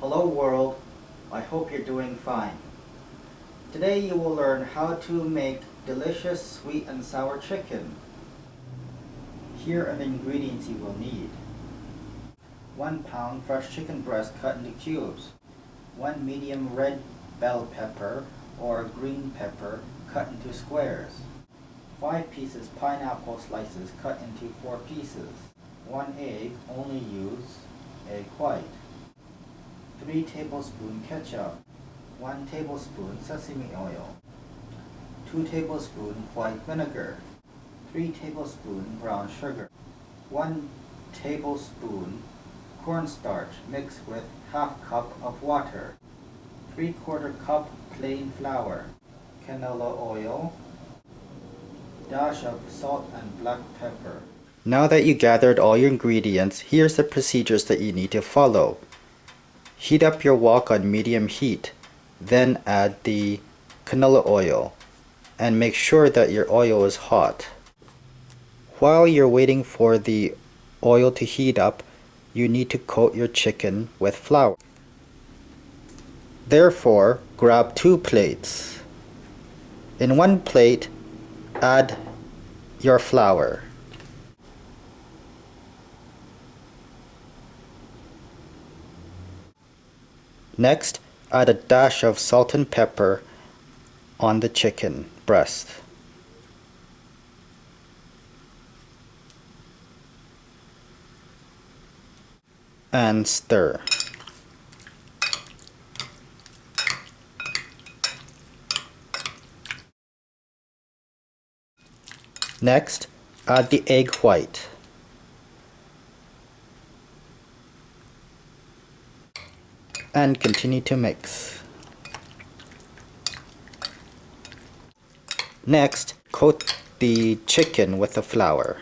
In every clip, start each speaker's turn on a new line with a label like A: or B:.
A: Hello world, I hope you're doing fine. Today you will learn how to make delicious sweet and sour chicken. Here are the ingredients you will need. 1 pound fresh chicken breast cut into cubes. 1 medium red bell pepper or green pepper cut into squares. 5 pieces pineapple slices cut into 4 pieces. 1 egg, only use egg white. 3 tablespoons ketchup, 1 tablespoon sesame oil, 2 tablespoons white vinegar, 3 tablespoons brown sugar, 1 tablespoon cornstarch mixed with half cup of water, 3/4 cup plain flour, canola oil, dash of salt and black pepper. Now that you gathered all your ingredients, here's the procedures that you need to follow. Heat up your wok on medium heat, then add the canola oil and make sure that your oil is hot. While you're waiting for the oil to heat up, you need to coat your chicken with flour. Therefore, grab 2 plates. In 1 plate, add your flour. Next, add a dash of salt and pepper on the chicken breast. And stir. Next, add the egg white. And continue to mix. Next, coat the chicken with the flour.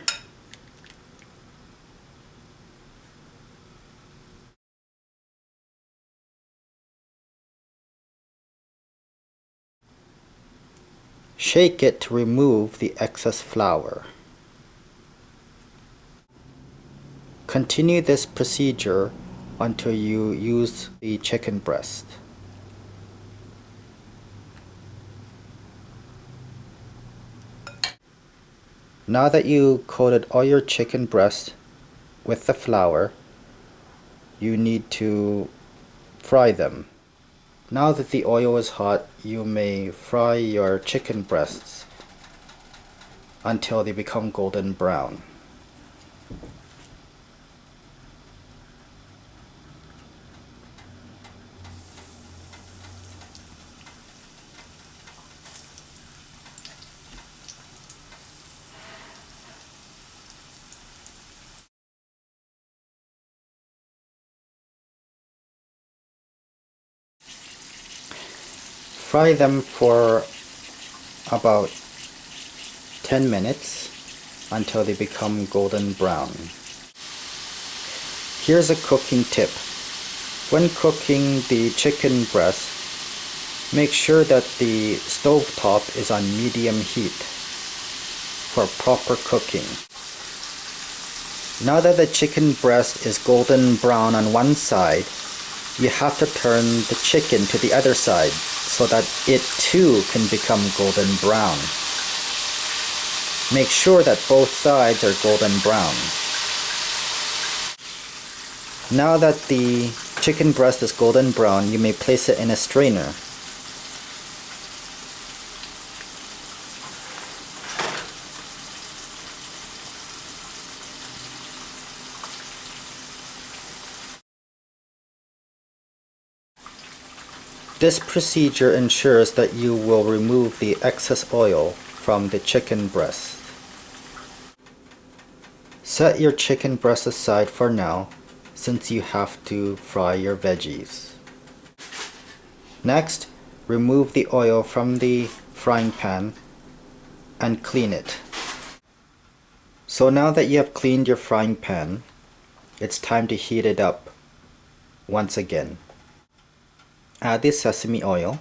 A: Shake it to remove the excess flour. Continue this procedure until you use the chicken breast. Now that you coated all your chicken breast with the flour, you need to fry them. Now that the oil is hot, you may fry your chicken breasts until they become golden brown. Fry them for about 10 minutes until they become golden brown. Here's a cooking tip. When cooking the chicken breast, make sure that the stove top is on medium heat for proper cooking. Now that the chicken breast is golden brown on one side, you have to turn the chicken to the other side so that it too can become golden brown. Make sure that both sides are golden brown. Now that the chicken breast is golden brown, you may place it in a strainer. This procedure ensures that you will remove the excess oil from the chicken breast. Set your chicken breast aside for now, since you have to fry your veggies. Next, remove the oil from the frying pan and clean it. So now that you have cleaned your frying pan, it's time to heat it up once again. Add the sesame oil.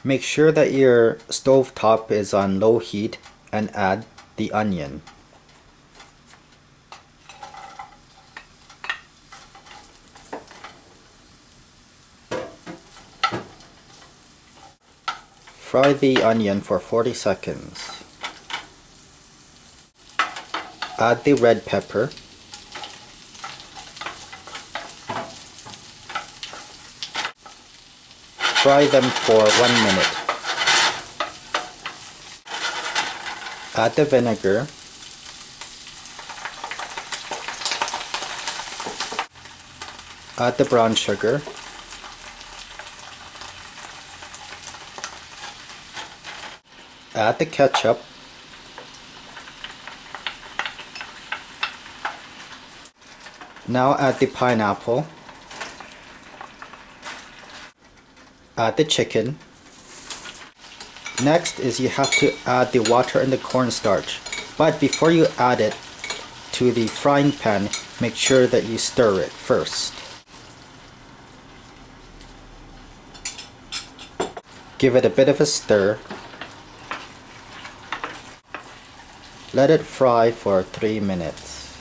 A: Make sure that your stove top is on low heat and add the onion. Fry the onion for 40 seconds. Add the red pepper. Fry them for 1 minute. Add the vinegar. Add the brown sugar. Add the ketchup. Now add the pineapple. Add the chicken. Next is you have to add the water and the cornstarch. But before you add it to the frying pan, make sure that you stir it first. Give it a bit of a stir. Let it fry for 3 minutes.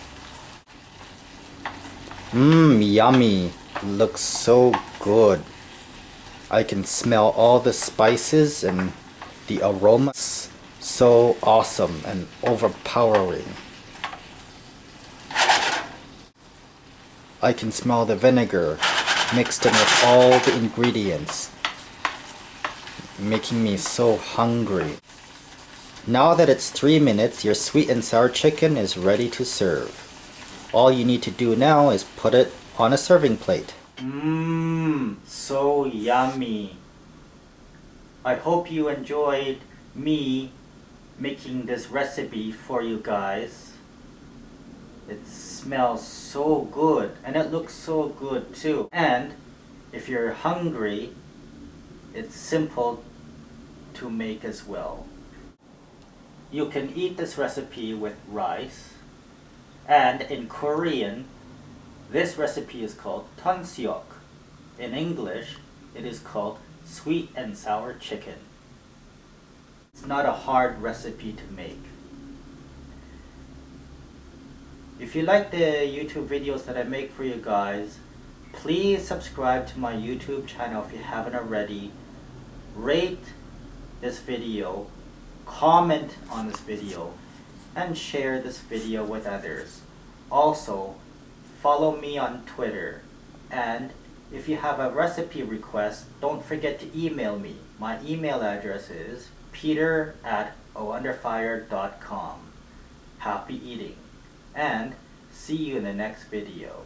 A: Yummy! Looks so good. I can smell all the spices and the aromas. So awesome and overpowering. I can smell the vinegar mixed in with all the ingredients, making me so hungry. Now that it's 3 minutes, your sweet and sour chicken is ready to serve. All you need to do now is put it on a serving plate. So yummy. I hope you enjoyed me making this recipe for you guys. It smells so good and it looks so good too. And if you're hungry, it's simple to make as well. You can eat this recipe with rice, and in Korean, this recipe is called tonseok. In English, it is called sweet and sour chicken. It's not a hard recipe to make. If you like the YouTube videos that I make for you guys, please subscribe to my YouTube channel if you haven't already. Rate this video, comment on this video, and share this video with others. Also, follow me on Twitter, and if you have a recipe request, don't forget to email me. My email address is peter@ounderfire.com. Happy eating, and see you in the next video.